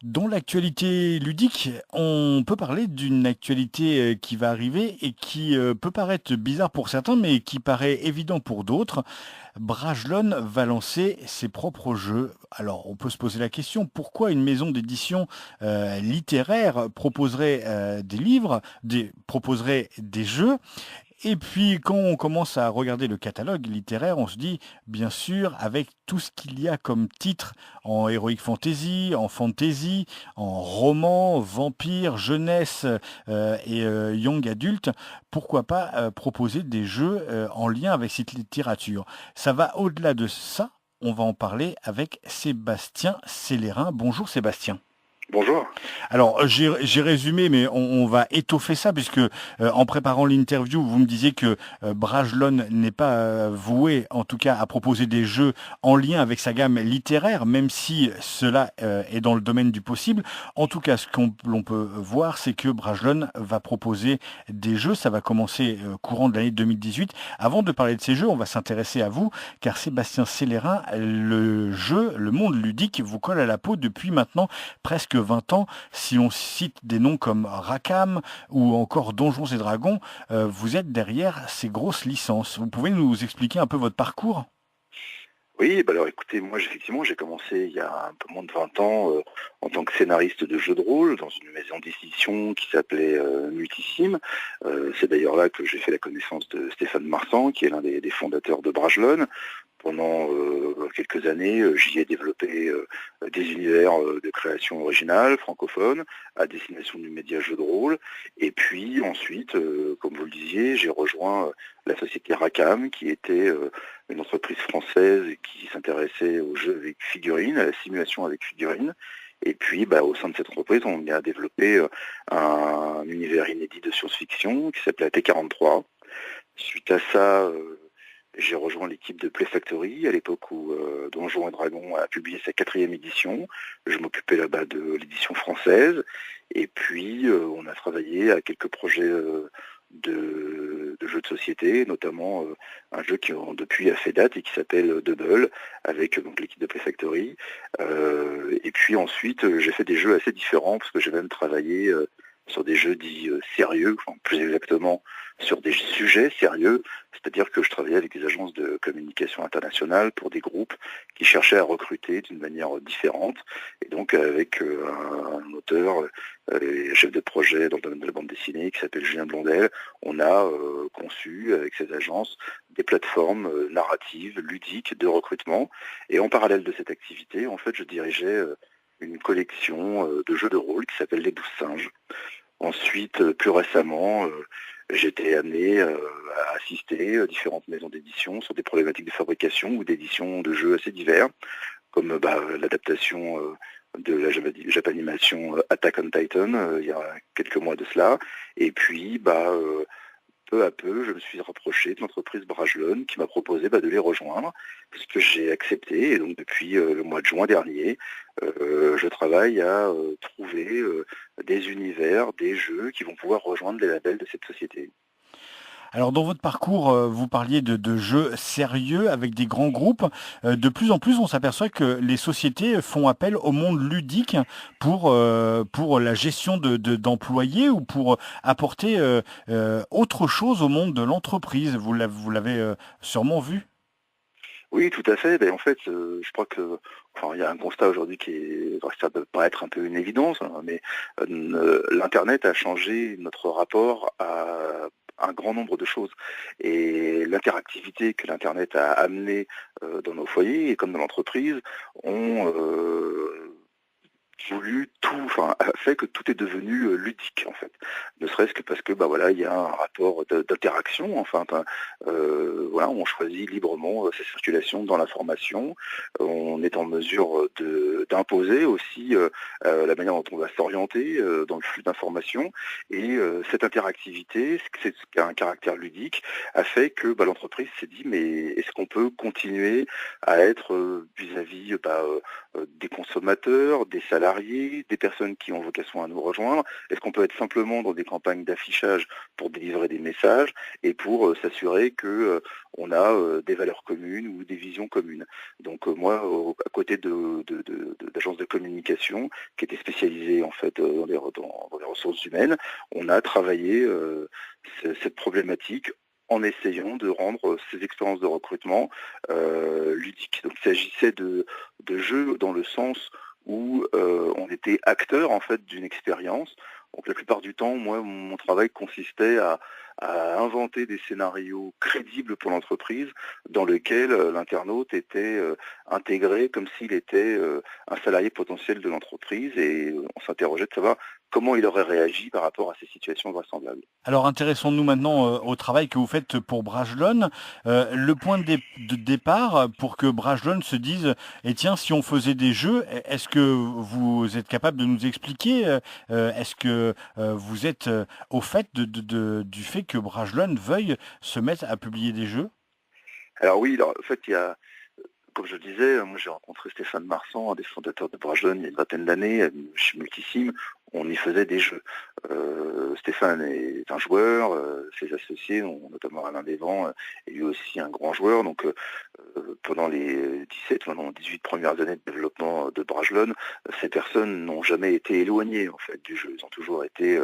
Dans l'actualité ludique, on peut parler d'une actualité qui va arriver et qui peut paraître bizarre pour certains, mais qui paraît évident pour d'autres. Brajlon va lancer ses propres jeux. Alors, on peut se poser la question, pourquoi une maison d'édition littéraire proposerait des livres, proposerait des jeux? Et puis, quand on commence à regarder le catalogue littéraire, on se dit, bien sûr, avec tout ce qu'il y a comme titre en heroic fantasy, en roman, vampire, jeunesse et young adulte, pourquoi pas proposer des jeux en lien avec cette littérature? Ça va au-delà de ça. On va en parler avec Sébastien Célérin. Bonjour Sébastien. Bonjour. Alors, j'ai résumé, mais on va étoffer ça, puisque en préparant l'interview, vous me disiez que Brajlon n'est pas voué, en tout cas, à proposer des jeux en lien avec sa gamme littéraire, même si cela est dans le domaine du possible. En tout cas, l'on peut voir, c'est que Brajlon va proposer des jeux. Ça va commencer courant de l'année 2018. Avant de parler de ces jeux, on va s'intéresser à vous, car Sébastien Célérin, le jeu, le monde ludique vous colle à la peau depuis maintenant presque 20 ans. Si on cite des noms comme Rackham ou encore Donjons et Dragons, vous êtes derrière ces grosses licences. Vous pouvez nous expliquer un peu votre parcours? Oui, bah alors écoutez, moi effectivement j'ai commencé il y a un peu moins de 20 ans en tant que scénariste de jeux de rôle dans une maison d'édition qui s'appelait Multisim. C'est d'ailleurs là que j'ai fait la connaissance de Stéphane Marsan, qui est l'un des fondateurs de Brajlon. Pendant quelques années, j'y ai développé des univers de création originale, francophone, à destination du média jeu de rôle. Et puis ensuite, comme vous le disiez, j'ai rejoint la société Rackham, qui était une entreprise française qui s'intéressait aux jeux avec figurines, à la simulation avec figurines. Et puis, au sein de cette entreprise, on y a développé un univers inédit de science-fiction qui s'appelait T43. Suite à ça, j'ai rejoint l'équipe de Play Factory à l'époque où Donjons et Dragons a publié sa 4e édition. Je m'occupais là-bas de l'édition française. Et puis, on a travaillé à quelques projets de jeux de société, notamment un jeu qui depuis a fait date et qui s'appelle Double, avec donc l'équipe de Play Factory. Et puis ensuite, j'ai fait des jeux assez différents, parce que j'ai même travaillé sur des jeux dits sérieux, enfin, plus exactement sur des sujets sérieux, c'est-à-dire que je travaillais avec des agences de communication internationale pour des groupes qui cherchaient à recruter d'une manière différente, et donc avec un auteur et chef de projet dans le domaine de la bande dessinée qui s'appelle Julien Blondel, on a conçu avec ces agences des plateformes narratives, ludiques de recrutement, et en parallèle de cette activité, en fait, je dirigeais une collection de jeux de rôle qui s'appelle Les 12 Singes. Ensuite, plus récemment, j'étais amené à assister à différentes maisons d'édition sur des problématiques de fabrication ou d'édition de jeux assez divers, comme l'adaptation de la Japanimation Attack on Titan il y a quelques mois de cela. Et puis, peu à peu, je me suis rapproché de l'entreprise Brajlon qui m'a proposé de les rejoindre, ce que j'ai accepté. Et donc depuis le mois de juin dernier, je travaille à trouver des univers, des jeux qui vont pouvoir rejoindre les labels de cette société. Alors dans votre parcours, vous parliez de jeux sérieux avec des grands groupes. De plus en plus, on s'aperçoit que les sociétés font appel au monde ludique pour la gestion d'employés ou pour apporter autre chose au monde de l'entreprise. Vous l'avez sûrement vu. Oui, tout à fait. En fait, je crois que, enfin, il y a un constat aujourd'hui ça peut paraître un peu une évidence, hein, mais l'Internet a changé notre rapport à un grand nombre de choses. Et l'interactivité que l'Internet a amenée dans nos foyers et comme dans l'entreprise ont voulu tout, enfin, a fait que tout est devenu ludique en fait. Ne serait-ce que parce que il y a un rapport d'interaction, enfin, voilà, on choisit librement sa circulation dans l'information. On est en mesure d'imposer aussi la manière dont on va s'orienter dans le flux d'informations. Et cette interactivité, c'est ce qui a un caractère ludique, a fait que l'entreprise s'est dit, mais est-ce qu'on peut continuer à être vis-à-vis des consommateurs, des salariés, salariés, des personnes qui ont vocation à nous rejoindre? Est-ce qu'on peut être simplement dans des campagnes d'affichage pour délivrer des messages et pour s'assurer que on a des valeurs communes ou des visions communes? Donc moi, à côté d'agences de communication qui étaient spécialisées en fait dans les ressources humaines, on a travaillé cette problématique en essayant de rendre ces expériences de recrutement ludiques. Donc il s'agissait de jeux dans le sens où on était acteur en fait d'une expérience. Donc la plupart du temps, moi, mon travail consistait à inventer des scénarios crédibles pour l'entreprise dans lesquels l'internaute était intégré comme s'il était un salarié potentiel de l'entreprise et on s'interrogeait de savoir comment il aurait réagi par rapport à ces situations vraisemblables. Alors intéressons-nous maintenant au travail que vous faites pour Brajlon. Le point de départ pour que Brajlon se dise, et tiens, si on faisait des jeux, est-ce que vous êtes capable de nous expliquer, est-ce que vous êtes au fait du fait que Brajlon veuille se mettre à publier des jeux? Alors oui, alors, en fait, il y a, comme je le disais, moi j'ai rencontré Stéphane Marsan, un des fondateurs de Brajlon, il y a une vingtaine d'années, chez Multisim, on y faisait des jeux. Stéphane est un joueur, ses associés, notamment Alain Desvents, est lui aussi un grand joueur. Donc pendant les 17, pendant 18 premières années de développement de Brajlon, ces personnes n'ont jamais été éloignées en fait du jeu. Ils ont toujours été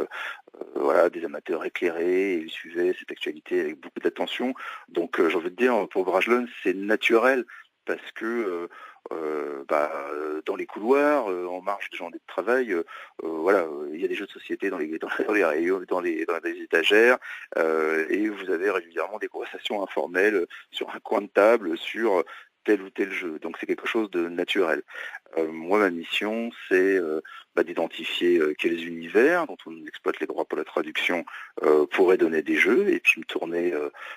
voilà, des amateurs éclairés, et ils suivaient cette actualité avec beaucoup d'attention. Donc j'ai envie de dire, pour Brajlon, c'est naturel parce que dans les couloirs, en marge de journée de travail, voilà, il y a des jeux de société dans les rayons, dans les étagères, et vous avez régulièrement des conversations informelles sur un coin de table sur tel ou tel jeu. Donc c'est quelque chose de naturel. Moi, ma mission, c'est d'identifier quels univers dont on exploite les droits pour la traduction pourraient donner des jeux, et puis me tourner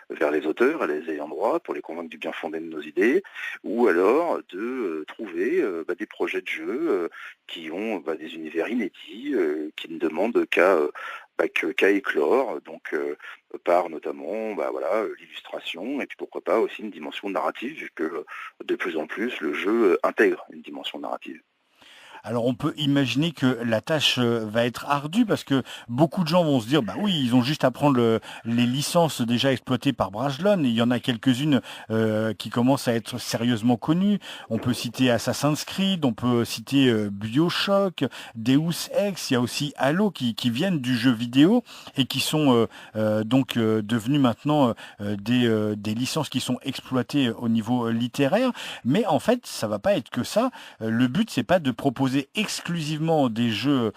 vers les auteurs, les ayants droit, pour les convaincre du bien fondé de nos idées, ou alors de trouver des projets de jeux qui ont des univers inédits, qui ne demandent qu'à éclore, donc par notamment l'illustration, et puis pourquoi pas aussi une dimension narrative, vu que de plus en plus le jeu intègre une dimension narrative. Alors on peut imaginer que la tâche va être ardue parce que beaucoup de gens vont se dire bah oui ils ont juste à prendre les licences déjà exploitées par Brajlon et il y en a quelques-unes qui commencent à être sérieusement connues. On peut citer Assassin's Creed, on peut citer BioShock, Deus Ex, il y a aussi Halo qui viennent du jeu vidéo et qui sont donc devenus maintenant des licences qui sont exploitées au niveau littéraire. Mais en fait ça va pas être que ça. Le but c'est pas de proposer exclusivement des jeux,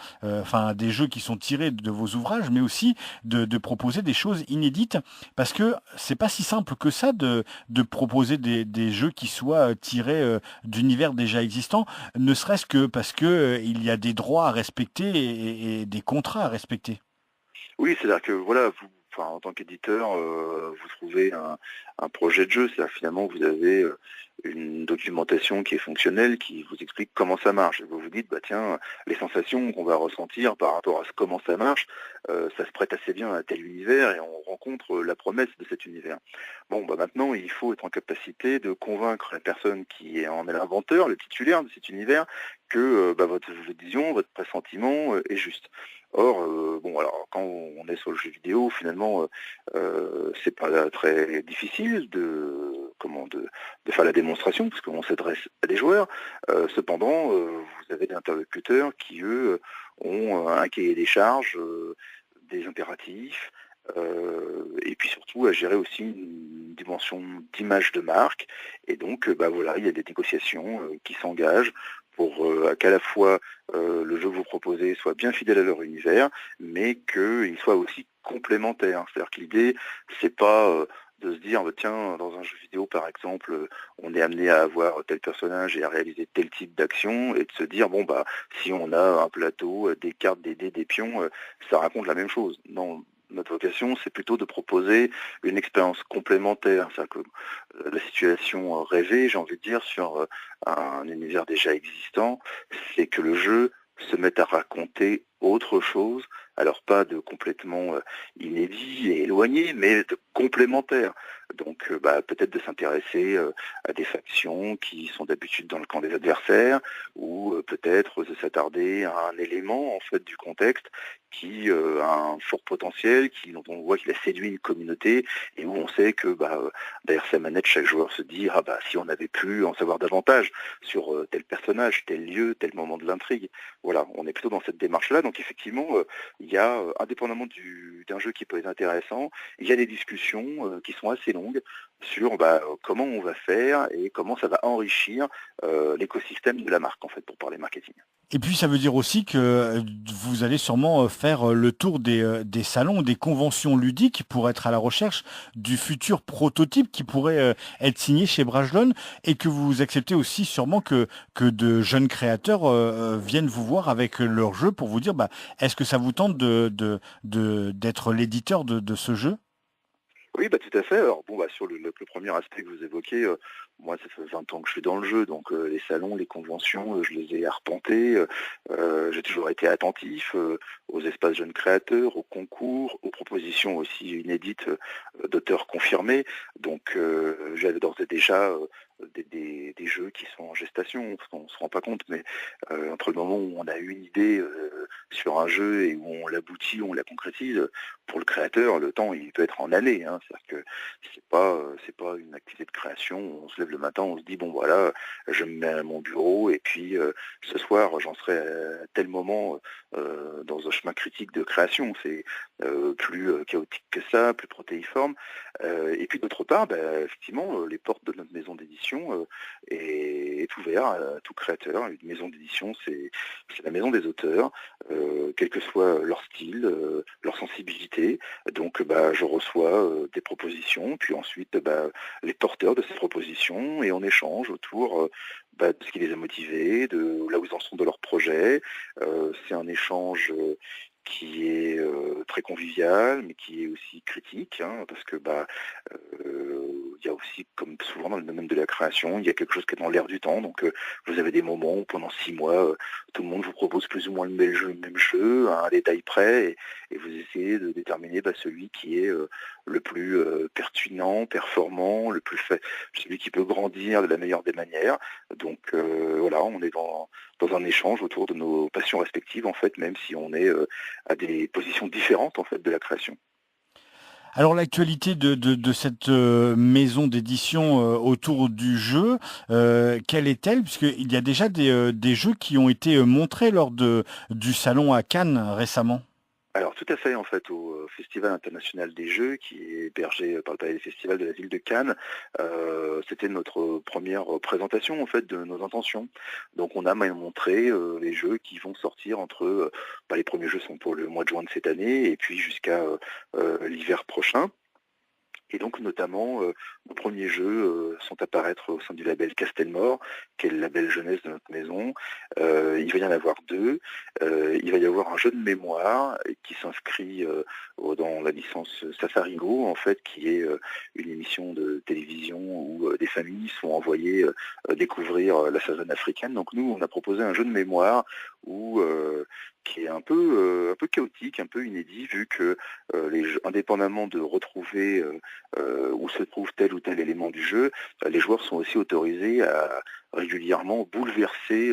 des jeux qui sont tirés de vos ouvrages, mais aussi de proposer des choses inédites, parce que c'est pas si simple que ça de proposer des jeux qui soient tirés d'univers déjà existants, ne serait-ce que parce que il y a des droits à respecter et des contrats à respecter. Oui, c'est-à-dire que voilà, en tant qu'éditeur, vous trouvez un projet de jeu, c'est-à-dire finalement vous avez une documentation qui est fonctionnelle, qui vous explique comment ça marche. Et vous vous dites, tiens, les sensations qu'on va ressentir par rapport à comment ça marche, ça se prête assez bien à tel univers et on rencontre la promesse de cet univers. Bon, maintenant, il faut être en capacité de convaincre la personne qui en est l'inventeur, le titulaire de cet univers, que votre vision, votre pressentiment est juste. Or, alors quand on est sur le jeu vidéo, finalement, c'est pas très difficile de faire la démonstration, parce qu'on s'adresse à des joueurs. Cependant, vous avez des interlocuteurs qui, eux, ont un cahier des charges, des impératifs, et puis surtout à gérer aussi une dimension d'image de marque. Et donc, il y a des négociations qui s'engagent pour qu'à la fois le jeu que vous proposez soit bien fidèle à leur univers, mais qu'il soit aussi complémentaire. C'est-à-dire que l'idée, c'est pas de se dire, tiens, dans un jeu vidéo par exemple, on est amené à avoir tel personnage et à réaliser tel type d'action, et de se dire, si on a un plateau, des cartes, des dés, des pions, ça raconte la même chose. Non, notre vocation, c'est plutôt de proposer une expérience complémentaire. C'est-à-dire que la situation rêvée, j'ai envie de dire, sur un univers déjà existant, c'est que le jeu se mette à raconter autre chose, alors pas de complètement inédit et éloigné, mais de complémentaire. Donc peut-être de s'intéresser à des factions qui sont d'habitude dans le camp des adversaires, ou peut-être de s'attarder à un élément en fait du contexte qui a un fort potentiel, dont on voit qu'il a séduit une communauté, et où on sait que derrière sa manette, chaque joueur se dit si on avait pu en savoir davantage sur tel personnage, tel lieu, tel moment de l'intrigue. Voilà, on est plutôt dans cette démarche-là. Donc effectivement, il y a, indépendamment d'un jeu qui peut être intéressant, il y a des discussions qui sont assez longues sur comment on va faire et comment ça va enrichir l'écosystème de la marque, en fait, pour parler marketing. Et puis ça veut dire aussi que vous allez sûrement faire le tour des salons, des conventions ludiques pour être à la recherche du futur prototype qui pourrait être signé chez Brajlon, et que vous acceptez aussi sûrement que de jeunes créateurs viennent vous voir avec leur jeu pour vous dire est-ce que ça vous tente d'être l'éditeur de ce jeu? Oui, tout à fait. Alors sur le premier aspect que vous évoquez, moi ça fait 20 ans que je suis dans le jeu, donc les salons, les conventions, je les ai arpentés. J'ai toujours été attentif aux espaces jeunes créateurs, aux concours, aux propositions aussi inédites d'auteurs confirmés. Donc j'avais d'ores et déjà des jeux qui sont en gestation, parce qu'on ne se rend pas compte, mais entre le moment où on a eu une idée sur un jeu et où on l'aboutit, on la concrétise, pour le créateur, le temps il peut être en années. C'est-à-dire que c'est pas une activité de création. On se lève le matin, on se dit je me mets à mon bureau et puis ce soir j'en serai à tel moment dans un chemin critique de création. C'est plus chaotique que ça, plus protéiforme. Et puis d'autre part, effectivement, les portes de notre maison d'édition est ouverte à tout créateur. Une maison d'édition, c'est la maison des auteurs, quel que soit leur style, leur sensibilité. Donc je reçois des propositions, puis ensuite les porteurs de ces propositions, et on échange autour de ce qui les a motivés, de là où ils en sont de leur projet. C'est un échange qui est très convivial, mais qui est aussi critique, parce que il y a aussi, comme souvent dans le domaine de la création, il y a quelque chose qui est dans l'air du temps. Donc vous avez des moments où pendant 6 mois, tout le monde vous propose plus ou moins le même jeu, à un détail près, et vous essayez de déterminer celui qui est le plus pertinent, performant, celui qui peut grandir de la meilleure des manières. Donc voilà, on est dans un échange autour de nos passions respectives, en fait, même si on est à des positions différentes, en fait, de la création. Alors l'actualité de cette maison d'édition autour du jeu, quelle est-elle? Puisqu'il y a déjà des jeux qui ont été montrés lors du salon à Cannes récemment. Alors tout à fait, en fait, au Festival international des jeux, qui est hébergé par le Palais des Festivals de la ville de Cannes. C'était notre première présentation, en fait, de nos intentions. Donc on a montré les jeux qui vont sortir entre, les premiers jeux sont pour le mois de juin de cette année, et puis jusqu'à l'hiver prochain. Et donc notamment, nos premiers jeux sont à paraître au sein du label Castelmore, qui est le label jeunesse de notre maison. Il va y en avoir 2. Il va y avoir un jeu de mémoire qui s'inscrit dans la licence Safari Go, en fait, qui est une émission de télévision où des familles sont envoyées découvrir la savane africaine. Donc nous, on a proposé un jeu de mémoire qui est un peu chaotique, un peu inédit, vu que les jeux, indépendamment de retrouver où se trouve tel ou tel élément du jeu, les joueurs sont aussi autorisés à régulièrement bouleverser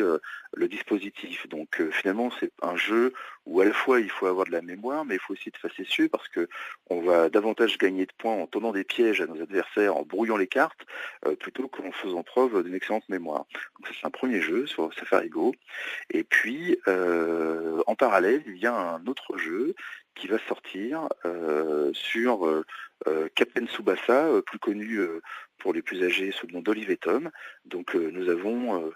le dispositif. Donc finalement, c'est un jeu où à la fois il faut avoir de la mémoire, mais il faut aussi être facétieux, parce que on va davantage gagner de points en tendant des pièges à nos adversaires, en brouillant les cartes, plutôt qu'en faisant preuve d'une excellente mémoire. Donc ça, c'est un premier jeu sur Safari Go. Et puis en parallèle, il y a un autre jeu qui va sortir sur Captain Tsubasa, plus connu pour les plus âgés sous le nom d'Olive et Tom. Donc nous avons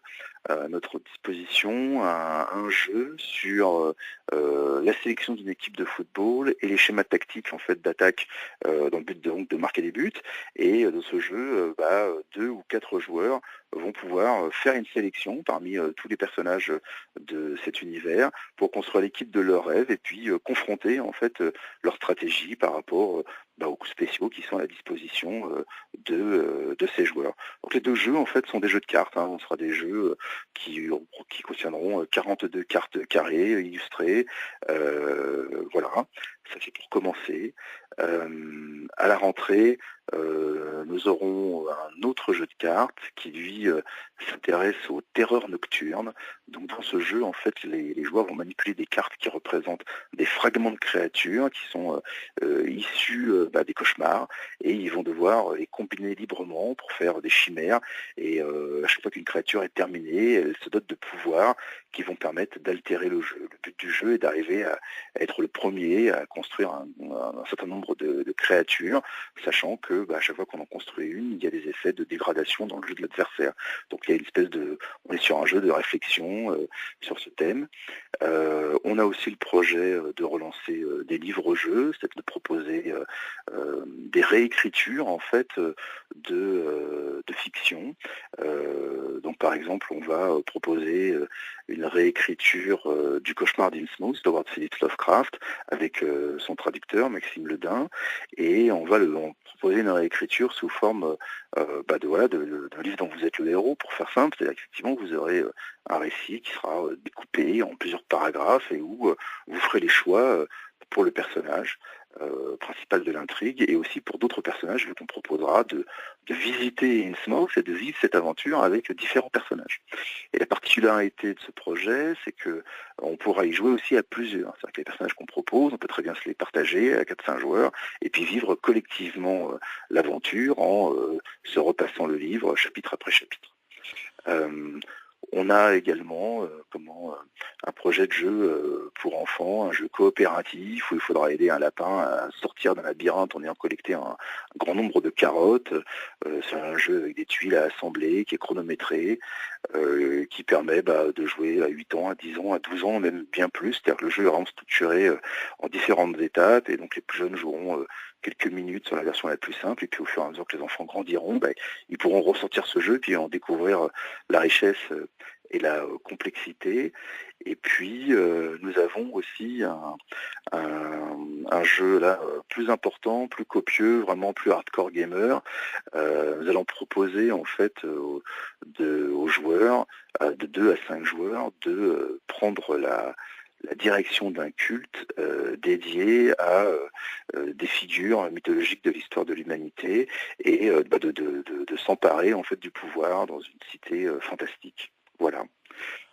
à notre disposition un jeu sur la sélection d'une équipe de football et les schémas tactiques, en fait, d'attaque dans le but de marquer des buts. Et dans ce jeu, 2 ou 4 joueurs vont pouvoir faire une sélection parmi tous les personnages de cet univers pour construire l'équipe de leur rêve, et puis confronter, en fait, leur stratégie par rapport aux coups spéciaux qui sont à la disposition de ces joueurs. Donc les 2 jeux en fait sont des jeux de cartes, hein. On sera des jeux qui contiendront 42 cartes carrées illustrées. Voilà, ça c'est pour commencer. À la rentrée, nous aurons un autre jeu de cartes qui lui s'intéresse aux terreurs nocturnes. Donc dans ce jeu, en fait, les joueurs vont manipuler des cartes qui représentent des fragments de créatures qui sont issus des cauchemars, et ils vont devoir les combiner librement pour faire des chimères. Et à chaque fois qu'une créature est terminée, elle se dote de pouvoirs qui vont permettre d'altérer le jeu. Le but du jeu est d'arriver à être le premier à construire un certain nombre de créatures, sachant que à chaque fois qu'on en construit une, il y a des effets de dégradation dans le jeu de l'adversaire. Donc il y a une espèce on est sur un jeu de réflexion sur ce thème. On a aussi le projet de relancer des livres-jeux, c'est-à-dire de proposer des réécritures en fait de fiction. Donc par exemple, on va proposer une réécriture du Cauchemar d'Innsmouth d'Howard Phillips Lovecraft avec son traducteur Maxime Ledin, et on va proposer une réécriture sous forme d'un livre dont vous êtes le héros, pour faire simple. C'est-à-dire qu'effectivement vous aurez un récit qui sera découpé en plusieurs paragraphes et où vous ferez les choix pour le personnage principal de l'intrigue, et aussi pour d'autres personnages, vu qu'on proposera de visiter Innsmouth et de vivre cette aventure avec différents personnages. Et la particularité de ce projet, c'est que on pourra y jouer aussi à plusieurs. C'est-à-dire que les personnages qu'on propose, on peut très bien se les partager à 4-5 joueurs et puis vivre collectivement l'aventure en se repassant le livre chapitre après chapitre. On a également un projet de jeu pour enfants, un jeu coopératif où il faudra aider un lapin à sortir d'un labyrinthe en ayant collecté un grand nombre de carottes. C'est un jeu avec des tuiles à assembler, qui est chronométré, qui permet de jouer à 8 ans, à 10 ans, à 12 ans, même bien plus. C'est-à-dire que le jeu est vraiment structuré en différentes étapes, et donc les plus jeunes joueront quelques minutes sur la version la plus simple, et puis au fur et à mesure que les enfants grandiront, ils pourront ressortir ce jeu, puis en découvrir la richesse et la complexité. Et puis nous avons aussi un jeu là plus important, plus copieux, vraiment plus hardcore gamer. Nous allons proposer en fait aux joueurs, de 2 à 5 joueurs, de prendre la direction d'un culte dédié à des figures mythologiques de l'histoire de l'humanité, et de s'emparer en fait du pouvoir dans une cité fantastique. Voilà.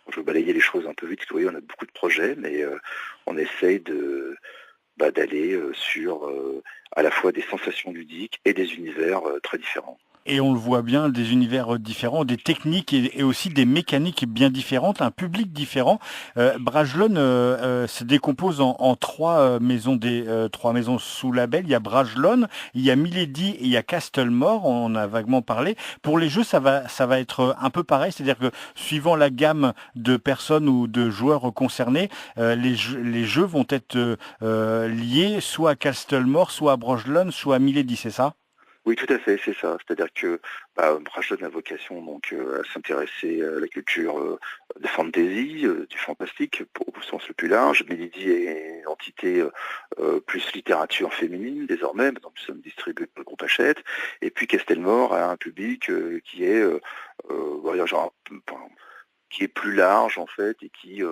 Je vais balayer les choses un peu vite, parce que vous voyez, on a beaucoup de projets, mais on essaye d'aller sur à la fois des sensations ludiques et des univers très différents. Et on le voit bien, des univers différents, des techniques et aussi des mécaniques bien différentes, un public différent. Brajlon se décompose en 3 maisons, 3 maisons sous label. Il y a Brajlon, il y a Milady et il y a Castlemore. On en a vaguement parlé. Pour les jeux, ça va être un peu pareil, c'est-à-dire que suivant la gamme de personnes ou de joueurs concernés, les jeux vont être liés soit à Castlemore, soit à Brajlon, soit à Milady, c'est ça? Oui, tout à fait, c'est ça. C'est-à-dire que Brajlon a vocation donc à s'intéresser à la culture de fantasy, du fantastique au sens le plus large. Milady est une entité plus littérature féminine désormais. Donc nous sommes distribués par le groupe Hachette. Et puis Castlemore a un public qui est qui est plus large en fait, et qui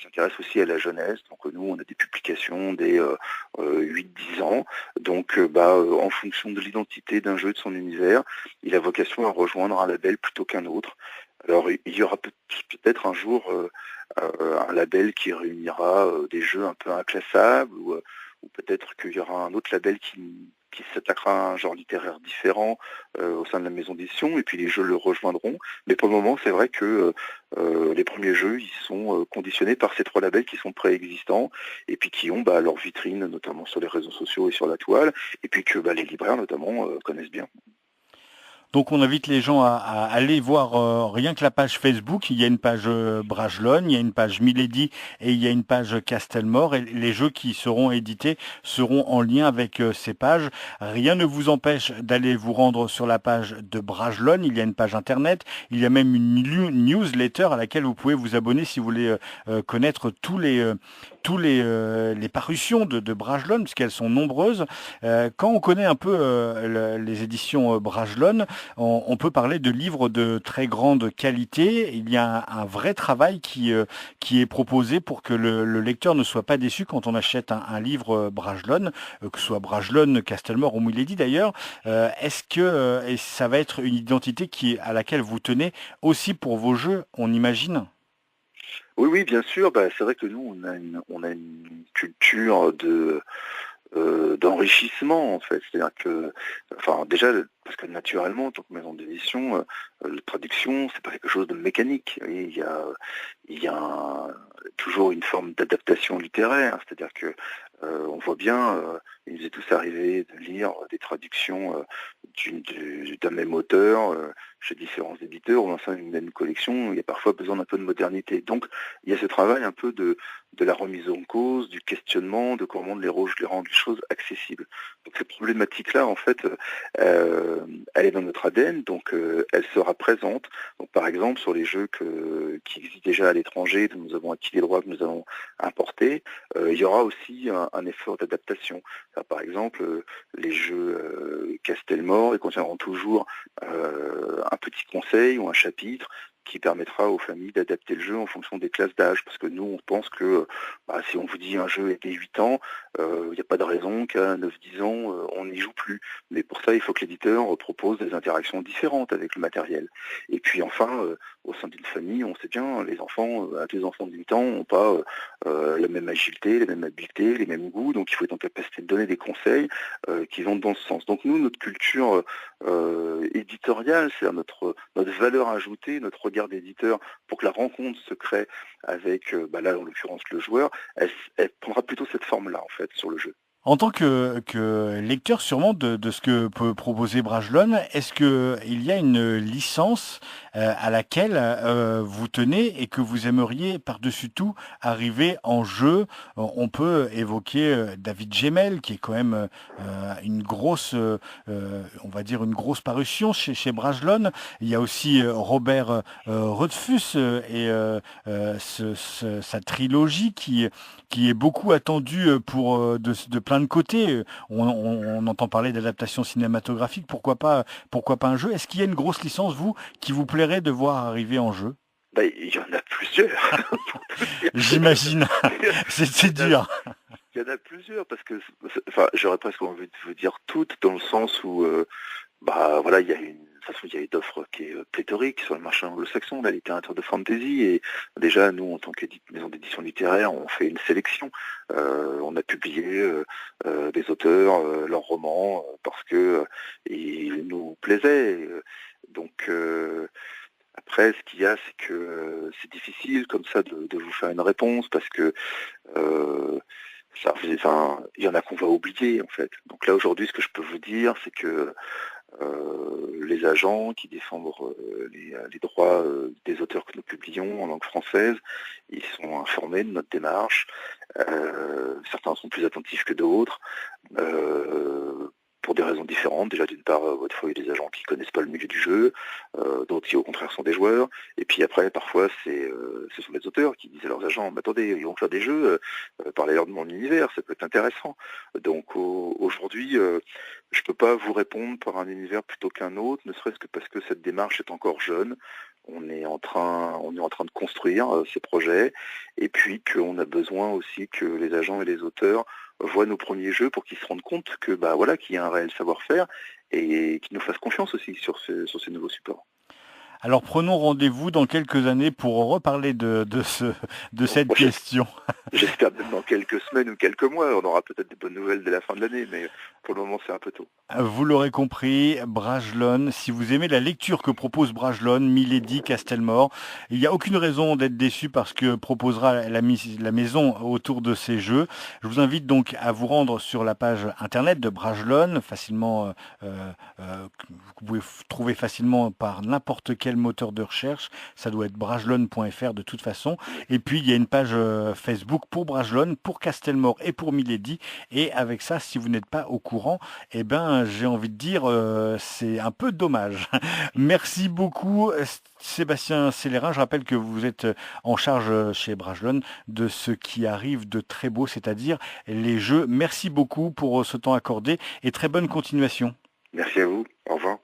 s'intéresse aussi à la jeunesse. Donc nous, on a des publications des 8-10 ans. Donc en fonction de l'identité d'un jeu, de son univers, il a vocation à rejoindre un label plutôt qu'un autre. Alors il y aura peut-être un jour un label qui réunira des jeux un peu inclassables, ou peut-être qu'il y aura un autre label qui s'attaquera à un genre littéraire différent au sein de la maison d'édition, et puis les jeux le rejoindront. Mais pour le moment, c'est vrai que les premiers jeux, ils sont conditionnés par ces 3 labels qui sont préexistants, et puis qui ont leur vitrine, notamment sur les réseaux sociaux et sur la toile, et puis que les libraires, notamment, connaissent bien. Donc on invite les gens à aller voir rien que la page Facebook. Il y a une page Brajlon, il y a une page Milady et il y a une page Castelmore. Et les jeux qui seront édités seront en lien avec ces pages. Rien ne vous empêche d'aller vous rendre sur la page de Brajlon. Il y a une page internet. Il y a même une newsletter à laquelle vous pouvez vous abonner si vous voulez connaître les parutions de Brajlon, puisqu'elles sont nombreuses. Quand on connaît un peu les éditions Brajlon, on peut parler de livres de très grande qualité. Il y a un vrai travail qui est proposé pour que le lecteur ne soit pas déçu quand on achète un livre Brajlon, que ce soit Brajlon, Castelmore ou Milady d'ailleurs. Est-ce que et ça va être une identité à laquelle vous tenez aussi pour vos jeux, on imagine? Oui, oui, bien sûr. Bah, c'est vrai que nous, on a une culture d'enrichissement en fait. C'est-à-dire que, enfin déjà, parce que naturellement, en tant que maison d'édition, la traduction, c'est pas quelque chose de mécanique. Et toujours une forme d'adaptation littéraire. C'est-à-dire que on voit bien, il nous est tous arrivé de lire des traductions d'un même auteur chez différents éditeurs ou enfin une même collection. Il y a parfois besoin d'un peu de modernité. Donc il y a ce travail un peu de la remise en cause, du questionnement, de comment les rendre les choses accessibles. Donc cette problématique-là, en fait, elle est dans notre ADN, donc elle sera présente. Donc par exemple sur les jeux qui existent déjà à l'étranger, dont nous avons acquis les droits que nous allons importer, il y aura aussi un effort d'adaptation. Par exemple, les jeux Castelmore, ils contiendront toujours un petit conseil ou un chapitre qui permettra aux familles d'adapter le jeu en fonction des classes d'âge. Parce que nous, on pense que si on vous dit un jeu est dès 8 ans, il n'y a pas de raison qu'à 9-10 ans, on n'y joue plus. Mais pour ça, il faut que l'éditeur propose des interactions différentes avec le matériel. Et puis enfin, au sein d'une famille, on sait bien, les enfants, deux enfants de 8 ans n'ont pas la même agilité, les mêmes habiletés, les mêmes goûts, donc il faut être en capacité de donner des conseils qui vont dans ce sens. Donc nous, notre culture éditoriale, c'est notre valeur ajoutée, notre regard d'éditeur pour que la rencontre se crée avec, là en l'occurrence le joueur, elle prendra plutôt cette forme-là en fait sur le jeu. En tant que lecteur sûrement de ce que peut proposer Brajlon, est-ce que il y a une licence à laquelle vous tenez et que vous aimeriez par-dessus tout arriver en jeu? On peut évoquer David Gemmell, qui est quand même une grosse, on va dire une grosse parution chez Brajlon. Il y a aussi Robert Rothfuss sa trilogie qui est beaucoup attendue pour de plein de côtés. On entend parler d'adaptation cinématographique. Pourquoi pas un jeu? Est-ce qu'il y a une grosse licence, vous, qui vous plairait de voir arriver en jeu? Il y en a plusieurs. J'imagine. C'est dur. Il y en a plusieurs parce que, j'aurais presque envie de vous dire toutes, dans le sens où, il y a une offre qui est pléthorique sur le marché anglo-saxon, la littérature de fantasy, et déjà, nous, en tant que maison d'édition littéraire, on fait une sélection. On a publié des auteurs, leurs romans, parce que ils nous plaisaient. Donc, après, ce qu'il y a, c'est que c'est difficile comme ça de vous faire une réponse, parce que il y en a qu'on va oublier en fait. Donc là aujourd'hui, ce que je peux vous dire, c'est que les agents qui défendent les droits des auteurs que nous publions en langue française, ils sont informés de notre démarche. Certains sont plus attentifs que d'autres. Pour des raisons différentes. Déjà, d'une part, votre fois, il y a des agents qui ne connaissent pas le milieu du jeu, d'autres qui, au contraire, sont des joueurs. Et puis après, parfois, ce sont les auteurs qui disent à leurs agents, mais attendez, ils vont faire des jeux, parlez-leur de mon univers, ça peut être intéressant. Donc aujourd'hui, je ne peux pas vous répondre par un univers plutôt qu'un autre, ne serait-ce que parce que cette démarche est encore jeune. On est en train de construire ces projets, et puis qu'on a besoin aussi que les agents et les auteurs voient nos premiers jeux pour qu'ils se rendent compte que qu'il y a un réel savoir-faire et qu'ils nous fassent confiance aussi sur ces nouveaux supports. Alors prenons rendez-vous dans quelques années pour reparler de cette Bon, question. j'espère même dans quelques semaines ou quelques mois, on aura peut-être des bonnes nouvelles dès la fin de l'année, mais pour le moment c'est un peu tôt. Vous l'aurez compris, Brajlon, si vous aimez la lecture que propose Brajlon, Milady, Castelmore, il n'y a aucune raison d'être déçu parce que proposera la maison autour de ces jeux. Je vous invite donc à vous rendre sur la page internet de Brajlon, facilement, que vous pouvez trouver facilement par n'importe quel moteur de recherche. Ça doit être brajlon.fr de toute façon. Et puis il y a une page Facebook pour Brajlon, pour Castelmore et pour Milady. Et avec ça, si vous n'êtes pas au courant, eh ben, j'ai envie de dire, c'est un peu dommage. Merci beaucoup, Sébastien Célérin. Je rappelle que vous êtes en charge chez Brajlon de ce qui arrive de très beau, c'est-à-dire les jeux. Merci beaucoup pour ce temps accordé et très bonne continuation. Merci à vous, au revoir.